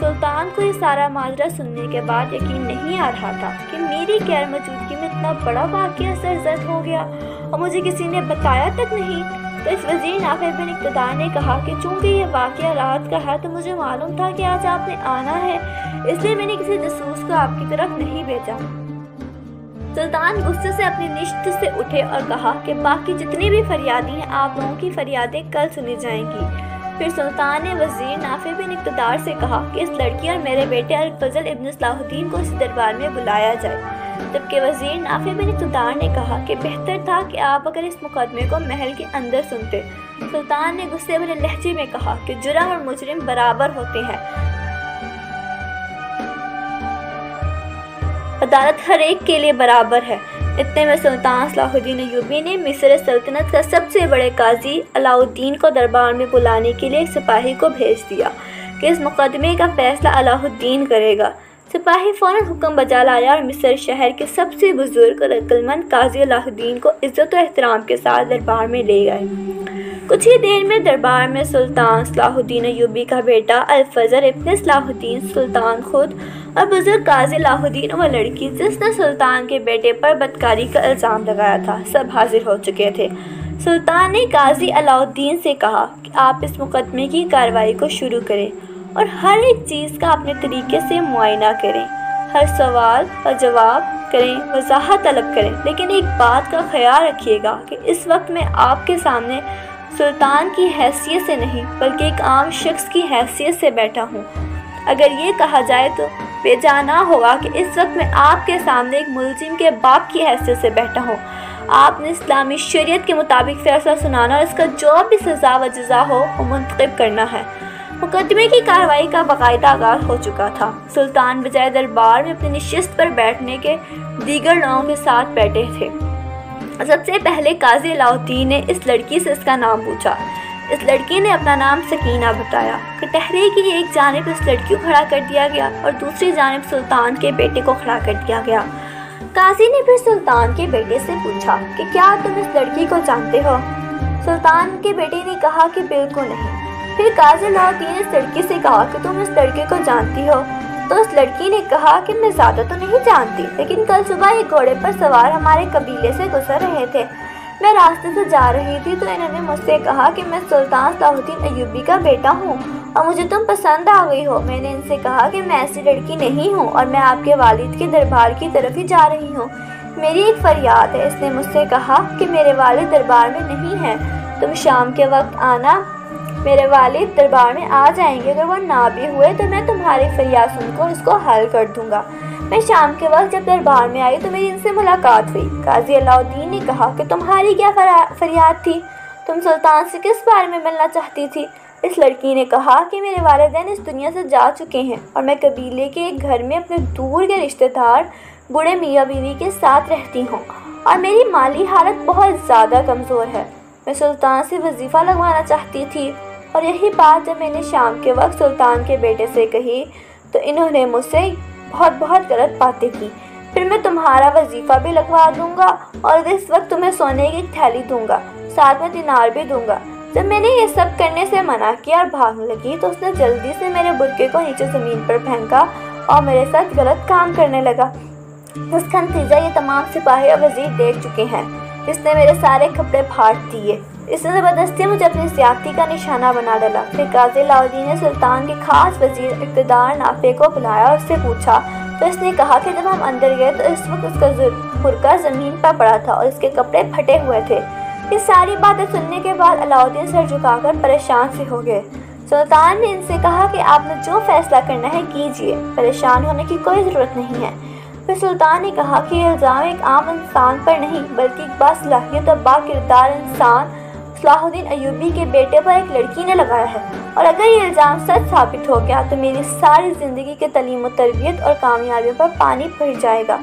سلطان کو یہ سارا ماجرا سننے کے بعد یقین نہیں آ رہا تھا کہ میری غیر موجودگی میں اتنا بڑا واقعہ سرزد ہو گیا اور مجھے کسی نے بتایا تک نہیں۔ تو اس وزیر نافع بن اقتدار نے کہا کہ چونکہ یہ واقعہ رات کا ہے تو مجھے معلوم تھا کہ آج آپ نے آنا ہے، اس لیے میں نے کسی جاسوس کو آپ کی طرف نہیں بھیجا۔ سلطان غصے سے اپنی نشست سے اٹھے اور کہا کہ باقی جتنے بھی فریادی ہیں آپ لوگوں کی فریادیں کل سنی جائیں گی۔ پھر سلطان نے وزیر نافع بن اقتدار سے کہا کہ اس لڑکی اور میرے بیٹے الفضل ابن صلاح الدین کو اس دربار میں بلایا جائے، جبکہ وزیر نافع بن اقتدار نے کہا کہ بہتر تھا کہ آپ اگر اس مقدمے کو محل کے اندر سنتے۔ سلطان نے غصے بھرے لہجے میں کہا کہ جرم اور مجرم برابر ہوتے ہیں، عدالت ہر ایک کے لیے برابر ہے۔ اتنے میں سلطان صلاح الدین ایوبی نے مصر سلطنت کا سب سے بڑے قاضی علاء الدین کو دربار میں بلانے کے لیے ایک سپاہی کو بھیج دیا کہ اس مقدمے کا فیصلہ علاء الدین کرے گا۔ سپاہی فوراً حکم بجا لایا اور مصر شہر کے سب سے بزرگ اور عقلمند قاضی علاء الدین کو عزت و احترام کے ساتھ دربار میں لے گئے۔ کچھ ہی دیر میں دربار میں سلطان صلاح الدین ایوبی کا بیٹا الفضل ابن صلاح الدین، سلطان خود اور بزرگ قاضی علاء الدین اور وہ لڑکی جس نے سلطان کے بیٹے پر بدکاری کا الزام لگایا تھا، سب حاضر ہو چکے تھے۔ سلطان نے قاضی علاء الدین سے کہا کہ آپ اس مقدمے کی کارروائی کو شروع کریں اور ہر ایک چیز کا اپنے طریقے سے معائنہ کریں، ہر سوال کا جواب کریں، وضاحت طلب کریں، لیکن ایک بات کا خیال رکھیے گا کہ اس وقت میں آپ کے سامنے سلطان کی حیثیت سے نہیں بلکہ ایک عام شخص کی حیثیت سے بیٹھا ہوں۔ اگر یہ کہا جائے تو بے جا نہ ہوگا کہ اس وقت میں آپ کے سامنے ایک ملزم کے باپ کی حیثیت سے بیٹھا ہوں۔ آپ نے اسلامی شریعت کے مطابق فیصلہ سنانا اور اس کا جو بھی سزا و جزا ہو وہ منتخب کرنا ہے۔ مقدمے کی کارروائی کا باقاعدہ آغاز ہو چکا تھا۔ سلطان بجائے دربار میں اپنی نشست پر بیٹھنے کے دیگر لوگوں کے ساتھ بیٹھے تھے۔ سب سے پہلے قاضی علاء الدین نے اس لڑکی سے اس کا نام پوچھا۔ اس لڑکی نے اپنا نام سکینہ بتایا۔ کٹہرے کی ایک جانب اس لڑکی کو کھڑا کر دیا گیا اور دوسری جانب سلطان کے بیٹے کو کھڑا کر دیا گیا۔ قاضی نے پھر سلطان کے بیٹے سے پوچھا کہ کیا تم اس لڑکی کو جانتے ہو؟ سلطان کے بیٹے نے کہا کہ بالکل نہیں۔ پھر قاضی علاء الدین نے اس لڑکی سے کہا کہ تم اس لڑکے کو جانتی ہو؟ تو اس لڑکی نے کہا کہ میں زیادہ تو نہیں جانتی، لیکن کل صبح ایک گھوڑے پر سوار ہمارے قبیلے سے گزر رہے تھے، میں راستے سے جا رہی تھی تو انہوں نے مجھ سے کہا کہ میں سلطان صلاح الدین ایوبی کا بیٹا ہوں اور مجھے تم پسند آ گئی ہو۔ میں نے ان سے کہا کہ میں ایسی لڑکی نہیں ہوں اور میں آپ کے والد کے دربار کی طرف ہی جا رہی ہوں، میری ایک فریاد ہے۔ اس نے مجھ سے کہا کہ میرے والد دربار میں نہیں ہیں، تم شام کے وقت آنا، میرے والد دربار میں آ جائیں گے، اگر وہ نہ بھی ہوئے تو میں تمہاری فریاد سن کر اس کو حل کر دوں گا۔ میں شام کے وقت جب دربار میں آئی تو میری ان سے ملاقات ہوئی۔ قاضی علاء الدین نے کہا کہ تمہاری کیا فریاد تھی؟ تم سلطان سے کس بارے میں ملنا چاہتی تھی؟ اس لڑکی نے کہا کہ میرے والدین اس دنیا سے جا چکے ہیں اور میں قبیلے کے ایک گھر میں اپنے دور کے رشتہ دار بوڑھے میاں بیوی کے ساتھ رہتی ہوں اور میری مالی حالت بہت زیادہ کمزور ہے۔ میں سلطان سے وظیفہ لگوانا چاہتی تھی اور یہی بات جب میں نے شام کے وقت سلطان کے بیٹے سے کہی تو انہوں نے مجھ سے بہت غلط باتیں کی۔ پھر میں تمہارا وظیفہ بھی لگوا دوں گا اور اس وقت تمہیں سونے کی ایک تھیلی دوں گا، ساتھ میں دینار بھی دوں گا۔ جب میں نے یہ سب کرنے سے منع کیا اور بھاگنے لگی تو اس نے جلدی سے میرے برقعے کو نیچے زمین پر پھینکا اور میرے ساتھ غلط کام کرنے لگا، جس کا نتیجہ یہ تمام سپاہی اور وزیر دیکھ چکے ہیں۔ اس نے میرے سارے کپڑے پھاڑ دیے، اس نے زبردستی مجھے اپنی زیادتی کا نشانہ بنا ڈالا۔ پھر قاضی علاء الدین نے سلطان کے خاص وزیر اقتدار نافع کو بلایا اور اس سے پوچھا تو اس نے کہا کہ جب ہم اندر گئے تو اس وقت اس کا برقع زمین پر پڑا تھا اور اس کے کپڑے پھٹے ہوئے تھے۔ یہ ساری باتیں سننے کے بعد علاء الدین سر جھکا کر پریشان سے ہو گئے۔ سلطان نے ان سے کہا کہ آپ نے جو فیصلہ کرنا ہے کیجیے، پریشان ہونے کی کوئی ضرورت نہیں ہے۔ پھر سلطان نے کہا کہ یہ الزام ایک عام انسان پر نہیں بلکہ ایک باصلاحیت اور باکردار انسان صلاح الدین ایوبی کے بیٹے پر ایک لڑکی نے لگایا ہے، اور اگر یہ الزام سچ ثابت ہو گیا تو میری ساری زندگی کی تعلیم و تربیت اور کامیابیوں پر پانی پھر جائے گا۔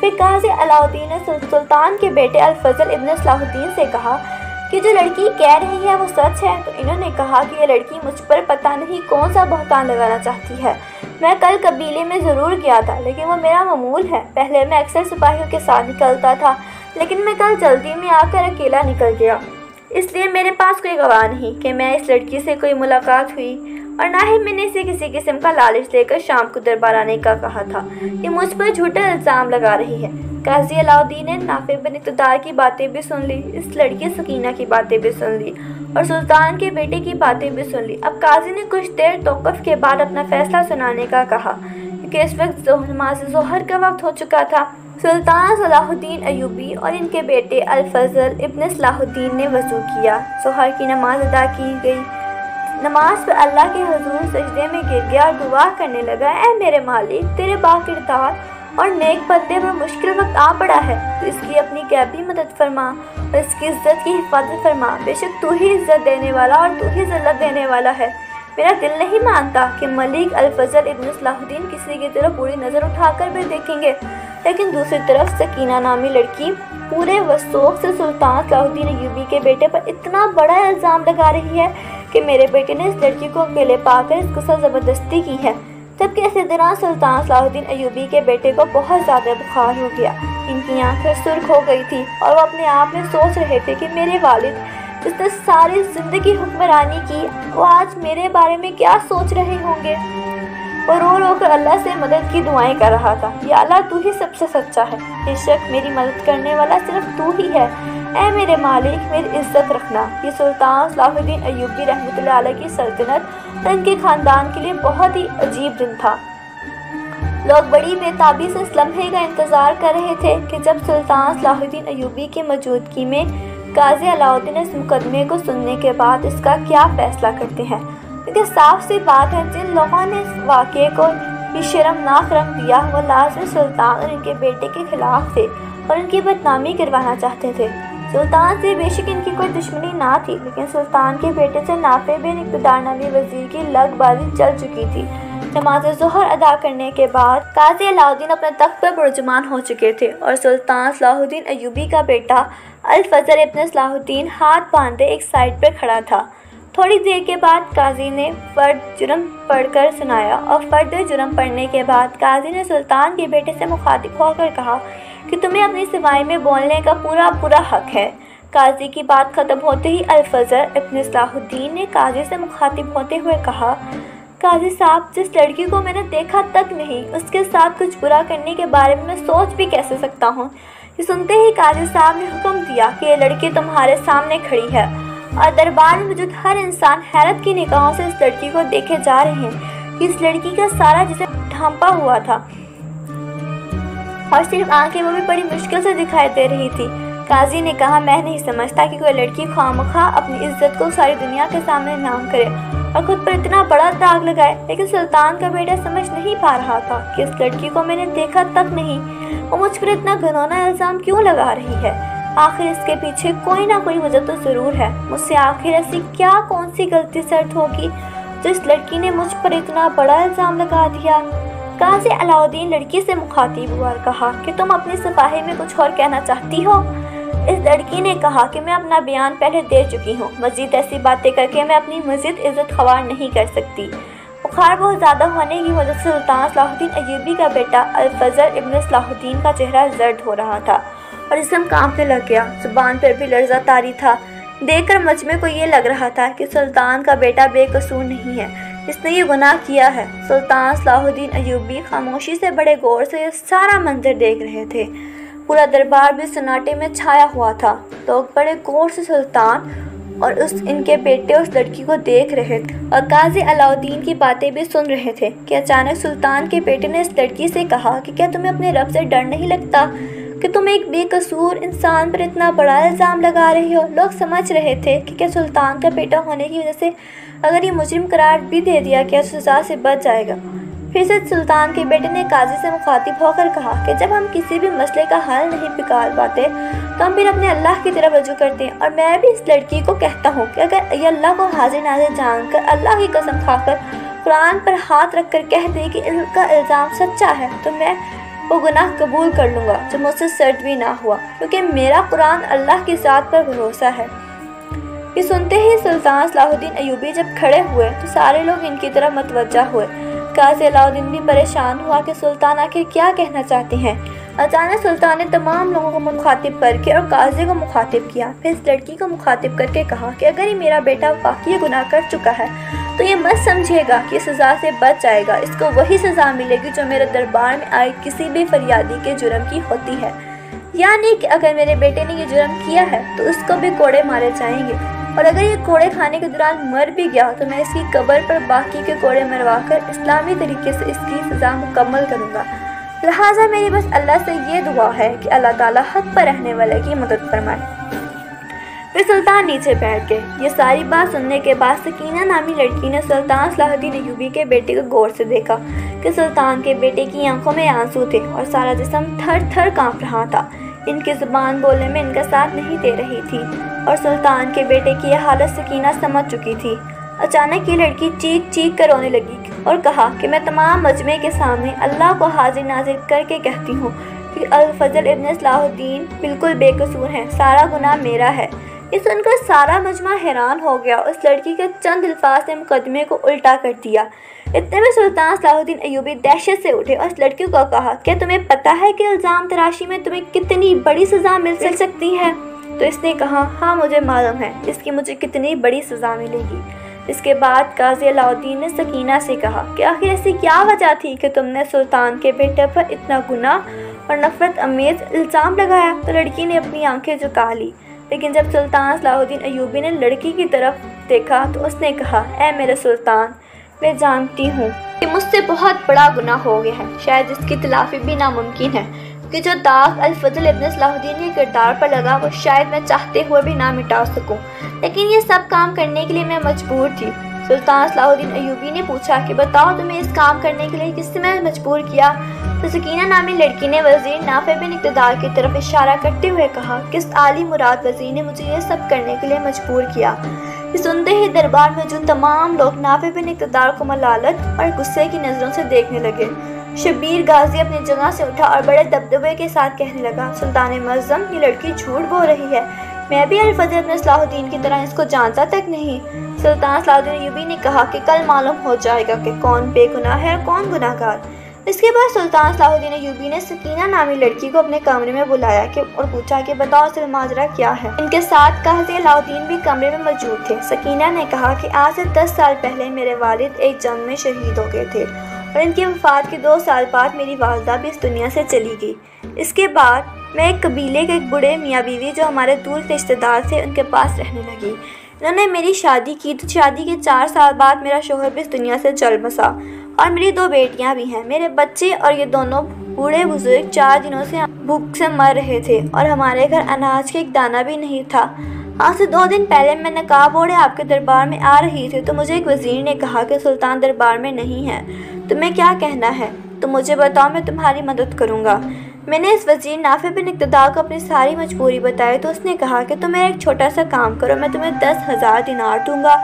پھر قاضی علاء الدین نے سلطان کے بیٹے الفضل ابن صلاح الدین سے کہا کہ جو لڑکی کہہ رہی ہے وہ سچ ہے؟ تو انہوں نے کہا کہ یہ لڑکی مجھ پر پتہ نہیں کون سا بہتان لگانا چاہتی ہے۔ میں کل قبیلے میں ضرور گیا تھا لیکن وہ میرا معمول ہے، پہلے میں اکثر سپاہیوں کے ساتھ نکلتا تھا لیکن میں کل جلدی میں آ کر اکیلا نکل گیا۔ اس لیے میرے پاس کوئی گواہ نہیں کہ میں اس لڑکی سے کوئی ملاقات ہوئی، اور نہ ہی میں نے اسے کسی قسم کا لالچ لے کر شام کو دربار آنے کا کہا تھا۔ یہ مجھ پر جھوٹا الزام لگا رہی ہے۔ قاضی علاء الدین نے نافع بن اقتدار کی باتیں بھی سن لی، اس لڑکی سکینہ کی باتیں بھی سن لی، اور سلطان کے بیٹے کی باتیں بھی سن لی۔ اب قاضی نے کچھ دیر توقف کے بعد اپنا فیصلہ سنانے کا کہا، کیونکہ اس وقت نماز ظہر کا وقت ہو چکا تھا۔ سلطان صلاح الدین ایوبی اور ان کے بیٹے الفضل ابن صلاح الدین نے وضو کیا، ظہر کی نماز ادا کی گئی۔ نماز پر اللہ کے حضور سجدے میں گر گیا اور دعا کرنے لگا، اے میرے مالک، تیرے با کردار اور نیک بندے پر مشکل وقت آ پڑا ہے، تو اس کی اپنی غیبی مدد فرما اور اس کی عزت کی حفاظت فرما۔ بے شک تو ہی عزت دینے والا اور تو ہی ذلت دینے والا ہے۔ میرا دل نہیں مانتا کہ ملک الفضل ابن صلاح الدین کسی کی طرف بری نظر اٹھا کر بھی دیکھیں گے، لیکن دوسری طرف سکینہ نامی لڑکی پورے وثوق سے سلطان صلاح الدین ایوبی کے بیٹے پر اتنا بڑا الزام لگا رہی ہے کہ میرے بیٹے نے اس لڑکی کو اکیلے پا کر اس کے ساتھ زبردستی کی ہے۔ جبکہ اسی دوران سلطان صلاح الدین ایوبی کے بیٹے کو بہت زیادہ بخار ہو گیا، ان کی آنکھیں سرخ ہو گئی تھی اور وہ اپنے آپ میں سوچ رہے تھے کہ میرے والد جس نے ساری زندگی حکمرانی کی، وہ آج میرے بارے میں کیا سوچ رہے ہوں گے۔ وہ رو رو کر اللہ سے مدد کی دعائیں کر رہا تھا، یا اللہ تو ہی سب سے سچا ہے، بے شک میری مدد کرنے والا صرف تو ہی ہے، اے میرے مالک میری عزت رکھنا۔ یہ سلطان صلاح الدین ایوبی رحمۃ اللہ علیہ کی سلطنت اور ان کے خاندان کے لیے بہت ہی عجیب دن تھا۔ لوگ بڑی بے تابی سے اس لمحے کا انتظار کر رہے تھے کہ جب سلطان صلاح الدین ایوبی کی موجودگی میں قاضی علاء الدین اس مقدمے کو سننے کے بعد اس کا کیا فیصلہ کرتے ہیں، کیونکہ صاف سی بات ہے جن لوگوں نے اس واقعے کو یہ شرمناک رنگ دیا وہ لازمی سلطان اور ان کے بیٹے کے خلاف تھے اور ان کی بدنامی کروانا چاہتے تھے۔ سلطان سے بے شک ان کی کوئی دشمنی نہ تھی، لیکن سلطان کے بیٹے سے نافع بن اقتدار نامی وزیر کی لگ بازی چل چکی تھی۔ نماز ظہر ادا کرنے کے بعد قاضی علاء الدین اپنے تخت پر برجمان ہو چکے تھے اور سلطان صلاح الدین ایوبی کا بیٹا الفضل ابن صلاح الدین ہاتھ باندھے ایک سائڈ پر کھڑا تھا۔ تھوڑی دیر کے بعد قاضی نے فرد جرم پڑھ کر سنایا اور فرد جرم پڑھنے کے بعد قاضی نے سلطان کے بیٹے سے مخاطب ہو کر کہا کہ تمہیں اپنی سمائی میں بولنے کا پورا حق ہے۔ قاضی کی بات ختم ہوتے ہی الفضل ابن صلاح الدین نے قاضی سے مخاطب ہوتے ہوئے کہا، قاضی صاحب، جس لڑکی کو میں نے دیکھا تک نہیں اس کے ساتھ کچھ برا کرنے کے بارے میں سوچ بھی کیسے سکتا ہوں۔ یہ سنتے ہی قاضی صاحب نے حکم دیا کہ یہ لڑکی تمہارے سامنے کھڑی ہے، اور دربار میں موجود ہر انسان حیرت کی نگاہوں سے اس لڑکی کو دیکھے جا رہے ہیں کہ اس لڑکی کا سارا جسم ڈھانپا ہوا تھا اور صرف آنکھیں وہ بھی بڑی مشکل سے دکھائی دے رہی تھی۔ قاضی نے کہا، میں نہیں سمجھتا کہ کوئی لڑکی خواہ اپنی عزت کو ساری دنیا کے سامنے نام کرے اور خود پر اتنا بڑا داغ لگائے، لیکن سلطان کا بیٹا سمجھ نہیں پا رہا تھا کہ اس لڑکی کو میں نے دیکھا تک نہیں، وہ مجھ پر اتنا گھنونا الزام کیوں لگا رہی ہے۔ آخر اس کے پیچھے کوئی نہ کوئی وجہ تو ضرور ہے، مجھ سے آخر ایسی کون سی غلطی سرد ہوگی جو اس لڑکی نے مجھ پر اتنا بڑا الزام لگا دیا۔ قاضی علاء الدین لڑکی سے مخاطب ہوا اور کہا کہ تم اپنی صفائی میں کچھ اور کہنا چاہتی ہو؟ اس لڑکی نے کہا کہ میں اپنا بیان پہلے دے چکی ہوں، مزید ایسی باتیں کر کے میں اپنی مزید عزت خوار نہیں کر سکتی۔ بخار بہت زیادہ ہونے کی وجہ سے سلطان صلاح الدین ایوبی کا بیٹا الفضل ابن صلاح الدین کا چہرہ زرد ہو رہا تھا اور جسم کانپنے لگ گیا، زبان پر بھی لرزہ طاری تھا۔ دیکھ کر مجمع کو یہ لگ رہا تھا کہ سلطان کا بیٹا بے قصور نہیں ہے، اس نے یہ گناہ کیا ہے۔ سلطان صلاح الدین ایوبی خاموشی سے بڑے غور سے یہ سارا منظر دیکھ رہے تھے۔ پورا دربار بھی سناٹے میں چھایا ہوا تھا، لوگ بڑے غور سے سلطان اور ان کے بیٹے اس لڑکی کو دیکھ رہے تھے اور قاضی علاء الدین کی باتیں بھی سن رہے تھے کہ اچانک سلطان کے بیٹے نے اس لڑکی سے کہا کہ کیا تمہیں اپنے رب سے ڈر نہیں لگتا کہ تم ایک بے قصور انسان پر اتنا بڑا الزام لگا رہے ہو۔ لوگ سمجھ رہے تھے کہ کیا سلطان کا بیٹا ہونے کی وجہ سے اگر یہ مجرم قرار بھی دے دیا گیا تو سزا سے بچ جائے گا۔ پھر سے سلطان کے بیٹے نے قاضی سے مخاطب ہو کر کہا کہ جب ہم کسی بھی مسئلے کا حل نہیں نکال پاتے تو ہم پھر اپنے اللہ کی طرف رجوع کرتے ہیں، اور میں بھی اس لڑکی کو کہتا ہوں کہ اگر یہ اللہ کو حاضر ناظر جان کر اللہ کی قسم کھا کر قرآن پر ہاتھ رکھ کر کہہ دے کہ ان کا الزام سچا ہے تو میں وہ گناہ قبول کر لوں گا جو مجھ سے سرد بھی نہ ہوا، کیونکہ میرا قرآن اللہ کی ذات پر بھروسہ ہے۔ یہ سنتے ہی سلطان صلاح الدین ایوبی جب کھڑے ہوئے تو سارے لوگ ان کی طرف متوجہ ہوئے۔ قاضی علاء الدین بھی پریشان ہوا کہ سلطان آخر کیا کہنا چاہتے ہیں۔ اچانک سلطان نے تمام لوگوں کو مخاطب کر کے اور قاضی کو مخاطب کیا، پھر اس لڑکی کو مخاطب کر کے کہا کہ اگر یہ میرا بیٹا واقعی گناہ کر چکا ہے تو یہ مت سمجھے گا کہ سزا سے بچ جائے گا، اس کو وہی سزا ملے گی جو میرے دربار میں آئے کسی بھی فریادی کے جرم کی ہوتی ہے، یعنی کہ اگر میرے بیٹے نے یہ جرم کیا ہے تو اس کو بھی کوڑے مارے جائیں گے، اور اگر یہ کوڑے کھانے کے دوران مر بھی گیا تو میں اس کی قبر پر باقی کے کوڑے مروا کر اسلامی طریقے سے اس کی سزا مکمل کروں گا، لہٰذا میری بس اللہ سے یہ دعا ہے کہ اللہ تعالیٰ حق پر رہنے والے کی مدد فرمائے۔ پھر سلطان نیچے بیٹھ گئے۔ یہ ساری بات سننے کے بعد سکینہ نامی لڑکی نے سلطان صلاح الدین ایوبی کے بیٹے کو غور سے دیکھا کہ سلطان کے بیٹے کی آنکھوں میں آنسو تھے اور سارا جسم تھر تھر کانپ رہا تھا، ان کی زبان بولنے میں ان کا ساتھ نہیں دے رہی تھی، اور سلطان کے بیٹے کی یہ حالت سکینہ سمجھ چکی تھی۔ اچانک یہ لڑکی چیخ چیخ کر رونے لگی اور کہا کہ میں تمام مجمع کے سامنے اللہ کو حاضر ناظر کر کے کہتی ہوں کہ الفضل ابن صلاح الدین بالکل بے قصور ہیں، سارا گناہ میرا ہے۔ یہ سن کر سارا مجمع حیران ہو گیا اور اس لڑکی کے چند الفاظ نے مقدمے کو الٹا کر دیا۔ اتنے میں سلطان صلاح الدین ایوبی دہشت سے اٹھے اور اس لڑکی کو کہا کیا تمہیں پتہ ہے کہ الزام تراشی میں تمہیں کتنی بڑی سزا مل سکتی ہے؟ تو اس نے کہا ہاں مجھے معلوم ہے اس کی مجھے کتنی بڑی سزا ملے گی۔ اس کے بعد قاضی علاء الدین نے سکینہ سے کہا کہ آخر ایسی کیا وجہ تھی کہ تم نے سلطان کے بیٹے پر اتنا گناہ اور نفرت امیز الزام لگایا؟ تو لڑکی نے اپنی آنکھیں جھکا لی، لیکن جب سلطان صلاح الدین ایوبی نے لڑکی کی طرف دیکھا تو اس نے کہا اے میرے سلطان، میں جانتی ہوں کہ مجھ سے بہت بڑا گناہ ہو گیا ہے، شاید اس کی تلافی بھی ناممکن ہے، کہ جو داغ الفضل ابن صلاح الدین کے کردار پر لگا وہ شاید میں چاہتے ہوئے بھی نہ مٹا سکوں، لیکن یہ سب کام کرنے کے لیے میں مجبور تھی۔ سلطان صلاح الدین ایوبی نے پوچھا کہ بتاؤ تمہیں اس کام کرنے کے لیے کس نے مجبور کیا؟ تو سکینہ نامی لڑکی نے وزیر نافع بن اقتدار کی طرف اشارہ کرتے ہوئے کہا کہ اس عالی مراد وزیر نے مجھے یہ سب کرنے کے لیے مجبور کیا۔ یہ سنتے ہی دربار میں جو تمام لوگ نافع بن اقتدار کو ملالت اور غصے کی نظروں سے دیکھنے لگے۔ شبیر غازی اپنی جگہ سے اٹھا اور بڑے دبدبے کے ساتھ کہنے لگا سلطان معظم، یہ لڑکی جھوٹ بول رہی ہے، میں بھی الفضل ابن صلاح الدین کی طرح اس کو جانتا تک نہیں۔ سلطان صلاح الدین ایوبی نے کہا کہ کل معلوم ہو جائے گا کہ کون بے گناہ ہے اور کون گناہ گار۔ اس کے بعد سلطان صلاح الدین ایوبی نے سکینہ نامی لڑکی کو اپنے کمرے میں بلایا اور پوچھا کہ بتاؤ اصل ماجرا کیا ہے۔ ان کے ساتھ قاضی علاء الدین بھی کمرے میں موجود تھے۔ سکینہ نے کہا کہ آج سے 10 سال پہلے میرے والد ایک جنگ میں شہید ہو گئے تھے اور ان کی وفات کے 2 سال بعد میری والدہ بھی اس دنیا سے چلی گئی۔ اس کے بعد میں ایک قبیلے کے ایک بڑے میاں بیوی جو ہمارے دور کے رشتہ دار تھے ان کے پاس رہنے لگی۔ انہوں نے میری شادی کی تو شادی کے 4 سال بعد میرا شوہر بھی اس دنیا سے چل بسا اور میری 2 بیٹیاں بھی ہیں۔ میرے بچے اور یہ دونوں بوڑھے بزرگ 4 دنوں سے بھوک سے مر رہے تھے اور ہمارے گھر اناج کا ایک دانہ بھی نہیں تھا۔ آج سے 2 دن پہلے میں نقاب اوڑھے آپ کے دربار میں آ رہی تھی تو مجھے ایک وزیر نے کہا کہ سلطان دربار میں نہیں ہے، تمہیں کیا کہنا ہے؟ تو مجھے بتاؤ، میں تمہاری مدد کروں گا۔ میں نے اس وزیر نافع بن اقتدار کو اپنی ساری مجبوری بتائی تو اس نے کہا کہ تم میرا ایک چھوٹا سا کام کرو، میں تمہیں 10,000 دینار دوں گا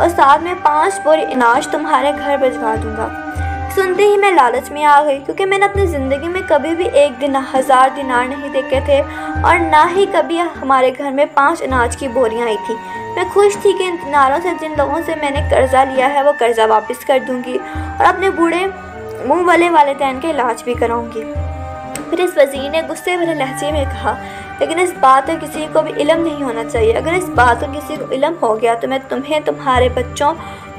اور ساتھ میں 5 بوری اناج تمہارے گھر بھجوا دوں گا۔ سنتے ہی میں لالچ میں آ گئی، کیونکہ میں نے اپنی زندگی میں کبھی بھی 1,000 دینار نہیں دیکھے تھے اور نہ ہی کبھی ہمارے گھر میں 5 اناج کی بوریاں آئی تھی۔ میں خوش تھی کہ ان دیناروں سے جن لوگوں سے میں نے قرضہ لیا ہے وہ قرضہ واپس کر دوں گی اور اپنے بوڑھے منہ والے والدین کا علاج بھی کراؤں گی۔ پھر اس وزیر نے غصے بھرے لہجے میں کہا لیکن اس بات کا کسی کو بھی علم نہیں ہونا چاہیے، اگر اس بات کا کسی کو علم ہو گیا تو میں تمہیں، تمہارے بچوں،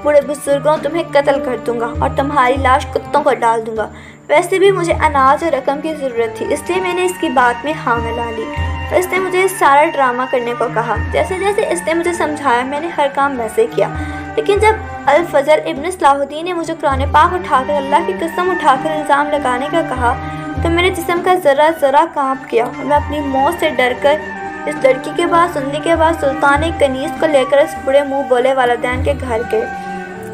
بوڑھے بزرگوں تمہیں قتل کر دوں گا اور تمہاری لاش کتوں کو ڈال دوں گا۔ ویسے بھی مجھے اناج اور رقم کی ضرورت تھی، اس لیے میں نے اس کی بات میں ہاں ملا لی اور اس نے مجھے سارا ڈرامہ کرنے کو کہا۔ جیسے جیسے اس نے مجھے سمجھایا میں نے ہر کام ویسے کیا، لیکن جب الفضل ابن صلاح الدین نے مجھے قرآن پاک اٹھا کر، اللہ کی قسم اٹھا کر الزام لگانے کا کہا تو میرے جسم کا ذرہ ذرہ کانپ گیا اور میں اپنی موت سے ڈر کر اس لڑکی کے بات سننے کے بعد سلطان کنیز کو لے کر اس بڑے منہ بولے والدین کے گھر گئے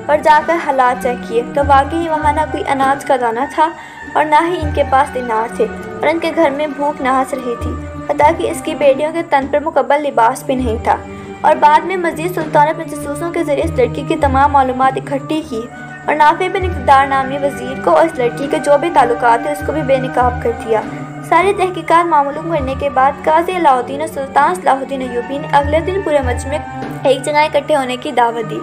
اور جا کر حالات چیک کیے تو واقعی وہاں نہ کوئی اناج کا دانہ تھا اور نہ ہی ان کے پاس دینار تھے اور ان کے گھر میں بھوک ناس رہی تھی، حتیٰ کہ اس کی بیٹیوں کے تن پر مکمل لباس بھی نہیں تھا۔ اور بعد میں مزید سلطان اپنے جاسوسوں کے ذریعے اس لڑکی کی تمام معلومات اکٹھی کی اور نافع بن اقتدار نامی وزیر کو اور اس لڑکی کے جو بھی تعلقات تھے اس کو بھی بے نقاب کر دیا۔ ساری تحقیقات معلوم کرنے کے بعد قاضی علاء الدین اور سلطان صلاح الدین ایوبی نے اگلے دن پورے مجمع ایک جگہ اکٹھے ہونے کی دعوت دی۔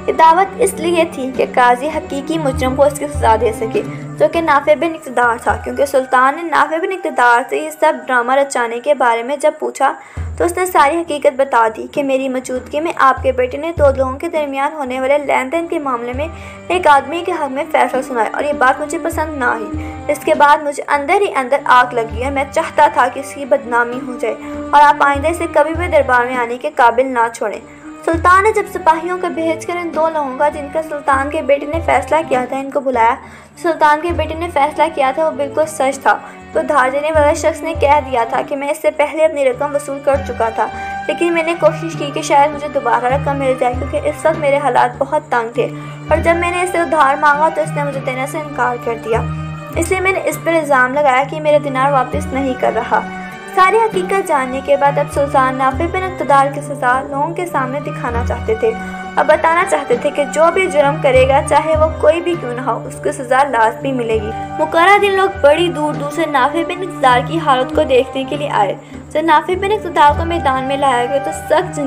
یہ دعوت اس لیے تھی کہ قاضی حقیقی مجرم کو اس کی سزا دے سکے۔ جو کہ نافع بن اقتدار تھا، کیونکہ سلطان نے نافع بن اقتدار سے یہ سب ڈرامہ رچانے کے بارے میں جب پوچھا تو اس نے ساری حقیقت بتا دی کہ میری موجودگی میں آپ کے بیٹے نے 2 لوگوں کے درمیان ہونے والے لین دین کے معاملے میں ایک آدمی کے حق میں فیصلہ سنایا، اور یہ بات مجھے پسند نہ آئی۔ اس کے بعد مجھے اندر ہی اندر آگ لگی اور میں چاہتا تھا کہ اس کی بدنامی ہو جائے اور آپ آئندہ سے کبھی بھی دربار میں آنے کے قابل نہ چھوڑیں۔ سلطان نے جب سپاہیوں کو بھیج کر ان 2 لوگوں کا جن کا سلطان کے بیٹے نے فیصلہ کیا تھا ان کو بلایا، سلطان کے بیٹے نے فیصلہ کیا تھا وہ بالکل سچ تھا۔ تو ادھار دینے والے شخص نے کہہ دیا تھا کہ میں اس سے پہلے اپنی رقم وصول کر چکا تھا، لیکن میں نے کوشش کی کہ شاید مجھے دوبارہ رقم مل جائے، کیونکہ اس وقت میرے حالات بہت تنگ تھے، اور جب میں نے اس سے ادھار مانگا تو اس نے مجھے دینے سے انکار کر دیا، اس لیے میں نے اس پر الزام لگایا کہ میرے دینار واپس نہیں کر رہا۔ ساری حقیقت جاننے کے بعد اب سلطان نافع بن اقتدار کی سزا لوگوں کے سامنے دکھانا چاہتے تھے اور بتانا چاہتے تھے کہ جو بھی جرم کرے گا چاہے وہ کوئی بھی کیوں نہ ہو اس کو سزا لازمی ملے گی۔ مقررہ دن لوگ بڑی دور دور سے نافع بن اقتدار کی حالت کو دیکھنے کے لیے آئے۔ جب نافع بن اقتدار کو میدان میں لایا گیا تو سخت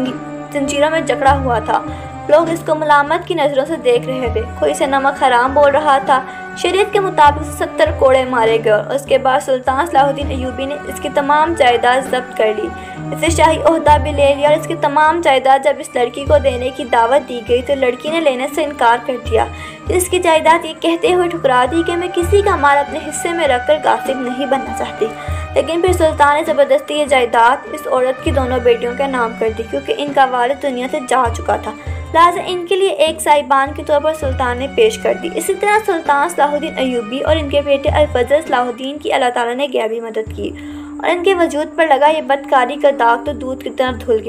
زنجیروں میں جکڑا ہوا تھا۔ لوگ اس کو ملامت کی نظروں سے دیکھ رہے تھے، کوئی اسے نمک حرام بول رہا تھا۔ شریعت کے مطابق 70 کوڑے مارے گئے اور اس کے بعد سلطان صلاح الدین ایوبی نے اس کی تمام جائیداد ضبط کر لی، اسے شاہی عہدہ بھی لے لیا، اور اس کی تمام جائیداد جب اس لڑکی کو دینے کی دعوت دی گئی تو لڑکی نے لینے سے انکار کر دیا۔ اس کی جائیداد یہ کہتے ہوئے ٹھکرا دی کہ میں کسی کا مال اپنے حصے میں رکھ کر غاصب نہیں بننا چاہتی، لیکن پھر سلطان نے زبردستی یہ جائیداد اس عورت کی 2 بیٹیوں کے نام کر دی، کیونکہ ان کا والد دنیا سے جا چکا تھا، لہٰذا ان کے لیے ایک سائبان کے طور پر سلطان نے پیش کر دی۔ اسی طرح سلطان صلاح الدین ایوبی اور ان کے بیٹے الفضل صلاح الدین کی اللہ تعالیٰ نے غیبی مدد کی، اور ان کے وجود پر لگا یہ بدکاری کا داغ تو دودھ کی طرح دھل گیا۔